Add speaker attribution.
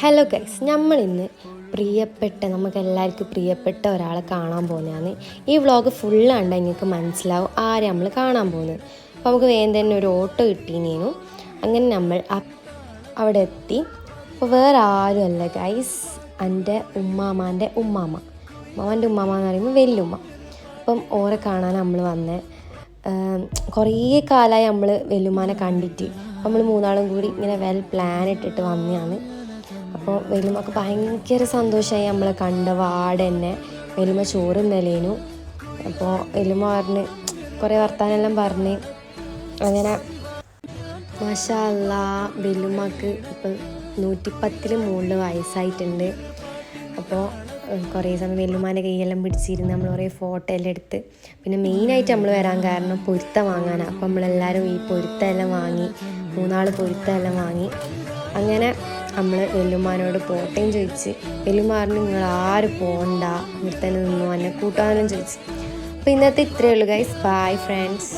Speaker 1: Hello guys, നമ്മളിന്ന് നമുക്കെല്ലാവർക്കും പ്രിയപ്പെട്ട ഒരാളെ കാണാൻ പോകുന്നതാണ്. ഈ വ്ളോഗ് ഫുള്ളാണ്ട് നിങ്ങൾക്ക് മനസ്സിലാവും ആരെ നമ്മൾ കാണാൻ പോകുന്നത്. അപ്പോൾ നമുക്ക് വേഗം തന്നെ ഒരു ഓട്ടോ കിട്ടീനേനു. അങ്ങനെ നമ്മൾ അവിടെ എത്തി. അപ്പോൾ വേറെ ആരുമല്ല ഗൈസ്, എൻ്റെ ഉമ്മാമാൻ്റെ ഉമ്മാമ. ഉമ്മാമാൻ്റെ ഉമ്മാമ എന്ന് പറയുമ്പോൾ വെല്ലുമ്മ. അപ്പം ഓരെ കാണാൻ നമ്മൾ വന്നേ. കുറേ കാലമായി നമ്മൾ വെല്ലുമ്മാനെ കണ്ടിട്ട്. നമ്മൾ മൂന്നാളും കൂടി ഇങ്ങനെ പ്ലാൻ ഇട്ടിട്ട് വന്നതാണ്. അപ്പോൾ വെല്ലുമ്മക്ക് ഭയങ്കര സന്തോഷമായി നമ്മളെ കണ്ട വാട് തന്നെ. വെല്ലുമ്മ ചോറും നിലേനു. അപ്പോൾ വെല്ലുമ്മ പറഞ്ഞ് കുറേ വർത്താനെല്ലാം പറഞ്ഞ് അങ്ങനെ മാഷാ അല്ലാ വെല്ലുമ്മക്ക് ഇപ്പം 110 മുകളിൽ വയസ്സായിട്ടുണ്ട്. അപ്പോൾ കുറേ സമയം വെല്ലുമ്മാൻ്റെ കൈയെല്ലാം പിടിച്ചിരുന്ന് നമ്മൾ കുറേ ഫോട്ടോ എല്ലാം എടുത്ത്. പിന്നെ മെയിനായിട്ട് നമ്മൾ വരാൻ കാരണം പൊരുത്ത വാങ്ങാനാണ്. അപ്പോൾ നമ്മളെല്ലാവരും ഈ പൊരുത്തെല്ലാം വാങ്ങി, 3 പൊരുത്തെല്ലാം വാങ്ങി. അങ്ങനെ നമ്മൾ വെല്ലുമ്മാനോട് പോട്ടയും ചോദിച്ച്. വെല്ലുമ്മ പറഞ്ഞു നിങ്ങൾ ആരും പോകണ്ട, ഇവിടെ തന്നെ നിന്നു എന്നെ കൂട്ടാനും ചോദിച്ചു. അപ്പോൾ ഇന്നത്തെ ഇത്രയേ ഉള്ളൂ ഗൈസ്. Bye friends.